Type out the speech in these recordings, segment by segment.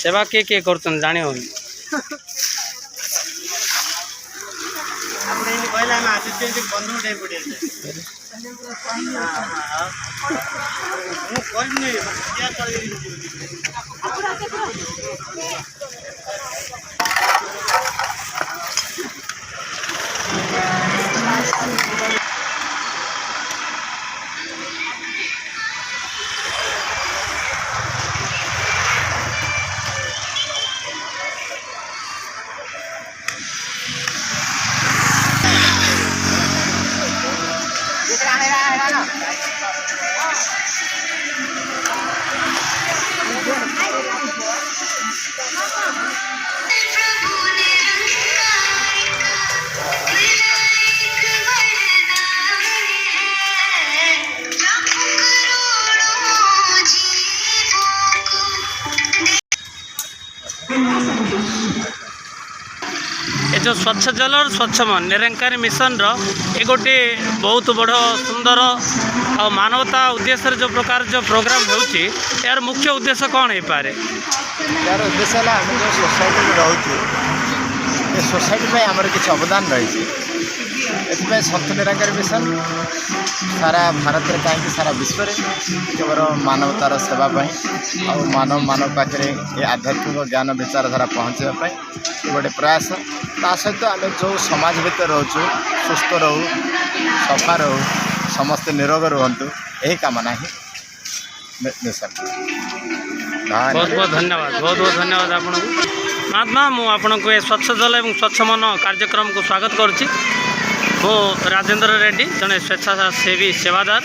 सेवा किए कर जानी हो ये जो स्वच्छ जल और स्वच्छ मन निरंकारी मिशन रो ये गोटे बहुत बड़ सुंदर और मानवता उद्देश्य जो प्रकार जो प्रोग्राम होची यार मुख्य उद्देश्य कौन है पारे यार उद्देश्य है आम जो सोसाइटी रोचे ये सोसाइटी में आमर किसी अवदान रही एथपाई सत्य निरंकारी मिशन सारा भारत में कहीं सारा विश्व में केवल मानवतार सेवाई और मानव मानव पाखे ये आध्यात्मिक ज्ञान विचारधारा पहुँचापी ये गोटे प्रयास ता सहित आम जो समाज भितर रोचु सुस्थ रहू सफा रहू समस्ते निरोग रुहतु यही कामना ही मिशन। बहुत बहुत धन्यवाद आपको महात्मा मु आपन को स्वच्छ जल एवं स्वच्छ मन कार्यक्रम को स्वागत करुच्ची मो राजेंद्र रेड्डी जड़े स्वेच्छासेवी सेवादार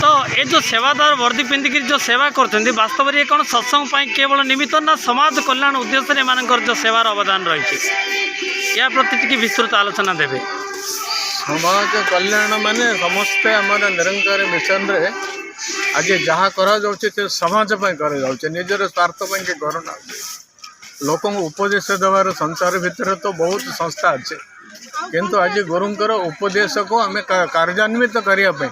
तो ये जो सेवादार वर्दी पिंधिक जो सेवा कर वास्तव में ये कौन सत्संग केवल निमित्त ना समाज कल्याण उद्देश्य एम जो सेवार अवदान रही या प्रति टी विस्तृत आलोचना देवे। समाज कल्याण माने समस्ते आम निरंकारी मिशन रे आज जहाँ करा समाज कर निजर स्वार्थ के करना लोक उपदेश देवार संसार भितर तो बहुत संस्था अच्छे किंतु आज गुरुंकर उपदेश को आम कार्यान्वित करने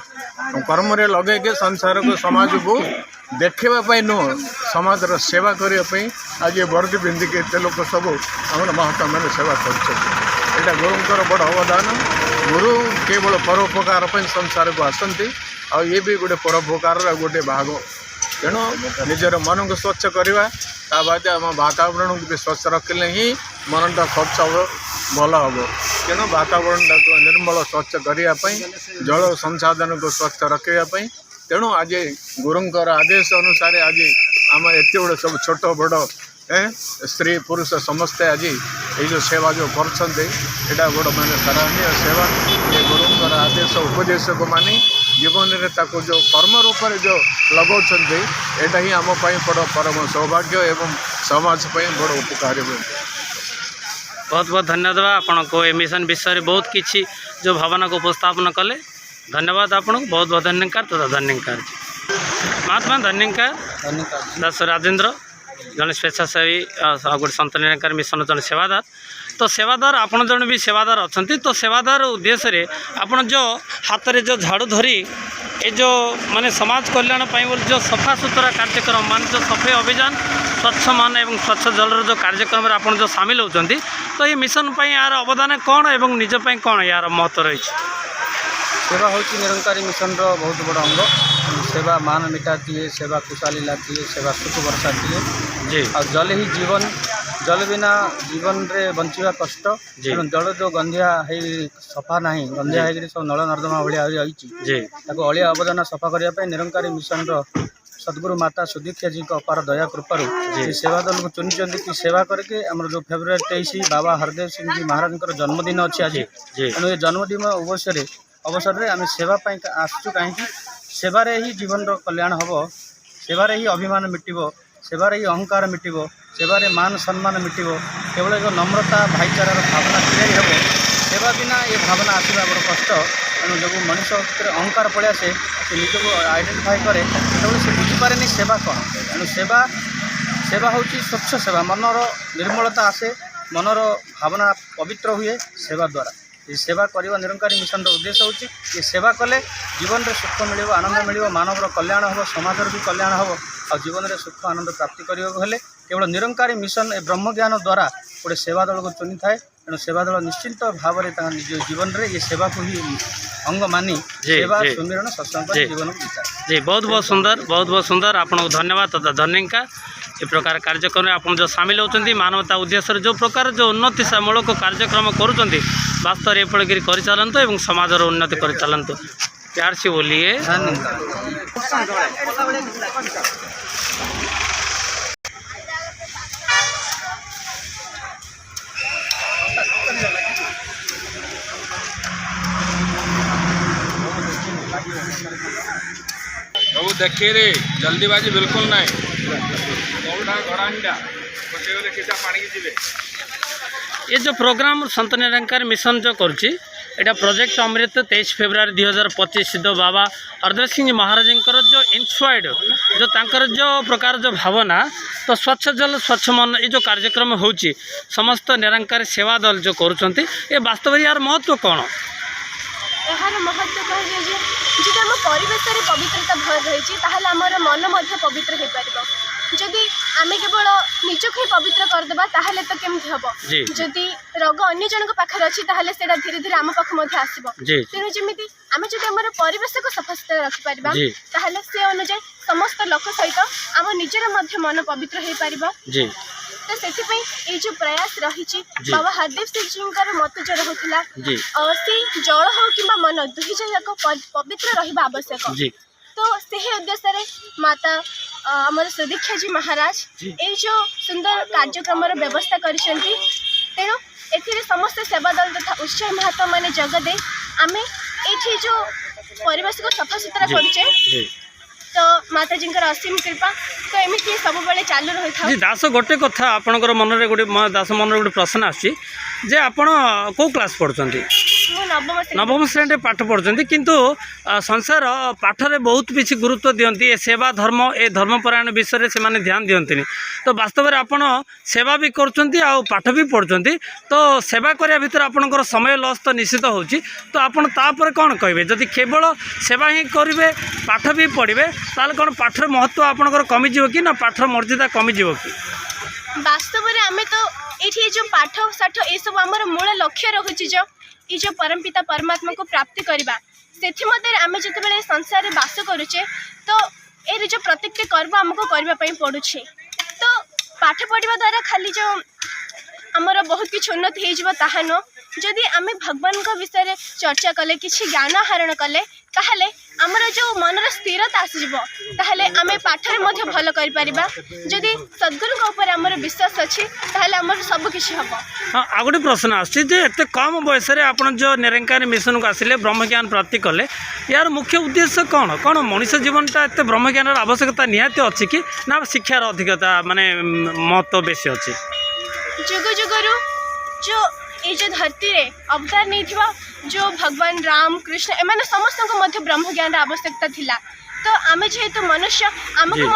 कर्म लगे के संसार को समाज को देखापी नुह समाज सेवा करने आज वर्दी पिंधिक एत लोक सब आम महात्मा मैंने सेवा कर गुरुंकर बड़ अवदान गुरु केवल परोपकार संसार को आसती आ ये भी गोटे परोपकार गोटे भाग तेणु निजर मन को स्वच्छ करवा ता बाद आम वातावरण को भी स्वच्छ रखिले ही मनटा खर्च हम भल हम तेणु वातावरण निर्मल स्वच्छ करने जल संसाधन को स्वच्छ रखापी तेणु आज गुरुंकर आदेश अनुसार आज आम एत बड़े सब छोट बड़ स्त्री पुरुष समस्ते आज ये जो सेवा जो करटा बड़ मैंने सराहनीय सेवा ये गुरुंकर आदेश उपदेश को मानी जीवन में ताको जो कर्म रूप में जो लगाउछन एटा ही आम बड़ परम सौभाग्य एवं समाज बड़ उपकारी हुए। बहुत बहुत धन्यवाद आपन को ए मिशन विषय में बहुत किसी जो भावना को उपस्थापन कले धन्यवाद आपन को बहुत बहुत धन्यवाद तथा धन्यवाद महात्मा धन्यवाद दास राजेंद्र जड़े स्वेच्छासेवी गोटे संत निरंकारी मिशन जड़े सेवादार तो सेवादार आपन जन भी सेवादार अच्छा तो सेवादार उद्देश्य रे आपन जो हाथ में जो झाड़ू धरी ये जो माने समाज कल्याण बोली जो सफा सुतरा कार्यक्रम मान जो सफाई अभियान स्वच्छ मन एवं स्वच्छ जल जो कार्यक्रम आप जो सामिल होती तो ये मिशन यार अवदान कौन एवं निजपाई कौन यार महत्व रही सेवा हूँ निरंकारी मिशन रो बहुत बड़ा अंग सेवा मान मिटाती है सेवा खुशहाली लाती है सेवा सुख बरसाती है जी और जल ही जीवन जल बिना जीवन रे बंचिवा कष्ट जल जो गंधिया है सफा ना गंधिया है सब नल नर्दमा भाया रही अलिया अवदान सफा करने निरंकारी मिशन रो सद्गुरु माता सुदीक्षा जी का अपार दया कृपार सेवा दल को चुनी कि सेवा करके आम जो फेब्रुआरी 23 बाबा हरदेव सिंह जी महाराज जन्मदिन अच्छे आज तेणु ये जन्मदिन अवसर में आम सेवाई आसचु कहीं सेवारे ही जीवन कल्याण हम सेवारे ही अभिमान मिटिबो सेवारे ही अहंकार मिटिबो सेवारे मान सम्मान मिटिबो केवल जो नम्रता भाईचारार भावना तैयारी हम सेवा बिना ये भावना आसवा बड़ कष्ट तेणु जो मनुष्य भितर अहंकार पड़े से निजक आइडेंटिफाई करे सेतबे से बुझीपारे सेवा कौन तेणु सेवा सेवा हूँ स्वच्छ सेवा मनर निर्मलता आसे मनर भावना पवित्र हुए सेवा द्वारा। सेवा करवा निरंकारी मिशन उद्देश्य होची ये सेवा कले जीवन रे सुख मिलिबो आनंद मिलिबो मानवर कल्याण हो समाज भी कल्याण हो और जीवन रे सुख आनंद प्राप्ति करबो हेले केवल निरंकारी मिशन ए ब्रह्म ज्ञान द्वारा गोटे सेवा दल को चुनी थाए तेणु सेवा दल निश्चिंत भाव में निज जीवन रे ये सेवा को ही अंग मानी सेवा सुमिरण सत्संग जीवन को जी बहुत बहुत सुंदर आपको धन्यवाद तथा धन्यवाद ए प्रकार कार्यक्रम में आप जो सामिल होती मानवता उद्देश्य जो प्रकार जो उन्नति मूलक कार्यक्रम करुँच वास्तव में एपड़गिरी कर चलतु और समाजर उन्नति कर चलतु प्यार से बोलिए। बाबू देखिए रे जल्दीबाजी बिल्कुल ना ये जो प्रोग्राम संत निरंकार मिशन जो करुँची एटा प्रोजेक्ट अमृत 23 फेब्रुआरी 2025 सिद्ध बाबा हरदेव सिंह महाराज जो इंस्पायर्ड जो तांकर जो प्रकार जो भावना तो स्वच्छ जल स्वच्छ मन ये जो कार्यक्रम होची समस्त निरंकारी सेवा दल जो करुँच ये वास्तव यार महत्व कौन यार महत्व कह जी आम परिवेश पवित्रता भर रही आमर मन पवित्र हो पार जदि आम केवल निजक ही पवित्र करदेबा ताहले तो केमती हम जदि रोग अन्य जन पाखे अच्छी ताहले सेटा धीरे धीरे आम पाखे आसब तेणु जमी आम जब आम परिवेश को सफा सुतरा रखिपर ताहले से अनुसार समस्त लोक सहित आम निजर मन पवित्र हो पार तो से जो प्रयास रही बाबा हरदेव सिंह जी मत जो रहा से जल हो कि मन दुई जाक पवित्र रहा आवश्यक तो से उद्देश्य माता आमर सुदीक्षा जी महाराज ये जो सुंदर कार्यक्रम व्यवस्था करेणु ए समस्त सेवा दल तथा उत्साह महात्मा मैंने जगदे आम ये जो परिवेश को सफा सुतरा करुचे तो माता जी असीम कृपा तो एमती सब बेले चालू रही था। दास गोटे कथा आपणकर मन में गोटे दास मन में गोटे प्रश्न आसी जे आपण को क्लास पढ़ुଛନ୍ତି नवम श्रेणी पाठ पढ़ुଛନ୍ତି किंतु संसार पाठरे बहुत किसी गुरुत्व दियंती ए सेवा धर्म ए धर्मपरायण विषय से माने ध्यान दियंतिनी तो वास्तव में आपण सेवा भी करछंती आ पाठ भी पढ़ुଛନ୍ତି तो सेवा करिया भीतर आपणकर समय लॉस तो निश्चित होची तो आपण तापर कोन कहबे जदि केवल सेवा ही करिवे पाठ भी पढ़िबे ताल कोन पाठर महत्व आपणकर कमी जीव कि ना पाठर मर्यादा कमी जीव कि वास्तव में आम तो ये जो पाठ साठ ये सब आमर मूल लक्ष्य रही जो ये जो परमपिता परमात्मा को प्राप्ति करवा से आम जो संसार में बास करुचे तो ये जो प्रत्येक कर्म आमको करने पड़ुछे तो पाठ पढ़ा द्वारा खाली जो आमर बहुत किसी उन्नति हो नुह जदि आम भगवान को विषय चर्चा कले किसी ज्ञान आहरण कले ताहले आमर जो मनर स्थिरता आसले आम पाठरे भल कर जदि सद्गुरु ऊपर आमर विश्वास अच्छी ताहले आमर सब किसी हम। हाँ आ गए प्रश्न आते कम बयस आप जो निरंकारी मिशन को आसिले ब्रह्म ज्ञान प्राप्ति कले यार मुख्य उद्देश्य कौन कौन मनुष्य जीवनटा एत ब्रह्म ज्ञान आवश्यकता निहाती अच्छी कि ना शिक्षार अधिकता माने महत्व बेसी अच्छी जुग जुगरु जो ये जो धरती रे अवतार नहीं थिबा जो भगवान राम कृष्ण एमाने समस्त को मध्य ब्रह्म ज्ञान आवश्यकता थिला तो आम जेहेतु मनुष्य आमको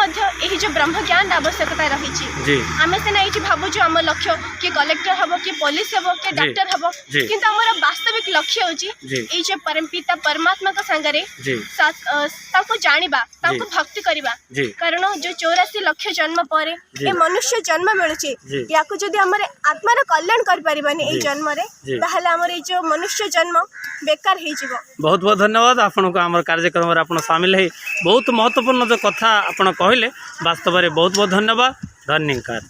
यही जो ब्रह्म ज्ञान आवश्यकता रही आम सीना ये भावुँ आम लक्ष्य किए कलेक्टर हम किए पुलिस हम किए डॉक्टर हम किंतु आमर वास्तविक लक्ष्य होची जो परमपिता परमात्मा को सांगरे जानिबा भक्ति करवा कारण जो 84 लाख जन्म पर ये मनुष्य जन्म मिलुची या जदि आम आत्मार कल्याण कर पारिबानी ए जन्म रे ताहले आमर ये जो मनुष्य जन्म बेकार हो जिवो। बहुत बहुत धन्यवाद आपको आम कार्यक्रम में आप सामिल है बहुत महत्वपूर्ण जो कथा आपड़ कहले वास्तव में बहुत बहुत धन्यवाद धन्यवाद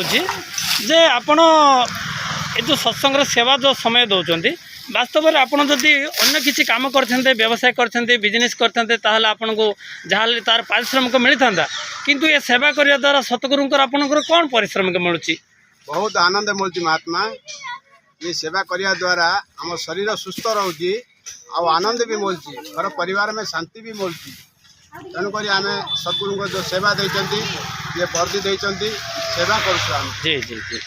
जी जे आपण ये जो सत्संग सेवा जो समय दौरान वास्तव में आपड़ जदि अन्य किसी काम करते व्यवसाय करते बिजनेस करते ताहले आपन को जहाँ तार पारिश्रमिक मिलता किंतु ये सेवा करने द्वारा सतगुरुंकर आपनकर कौन पारिश्रमिक मिलूँ बहुत आनंद मिलूँ महात्मा ये सेवा करने द्वारा आम शरीर सुस्थ रोचे ଆଉ ଆନନ୍ଦ ବି ମିଳୁଛି ଘର ପରିବାର में शांति भी मिलୁଛି ତେଣୁକ आम सद्गुरु को जो सेवा देइचंती ये वर्दी देइचंती सेवा करछु हम जी जी जी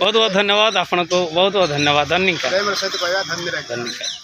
बहुत बहुत धन्यवाद आपन को बहुत बहुत धन्यवाद धन्यवाद प्रेम सहित कहवा धन्यवाद धन्यवाद।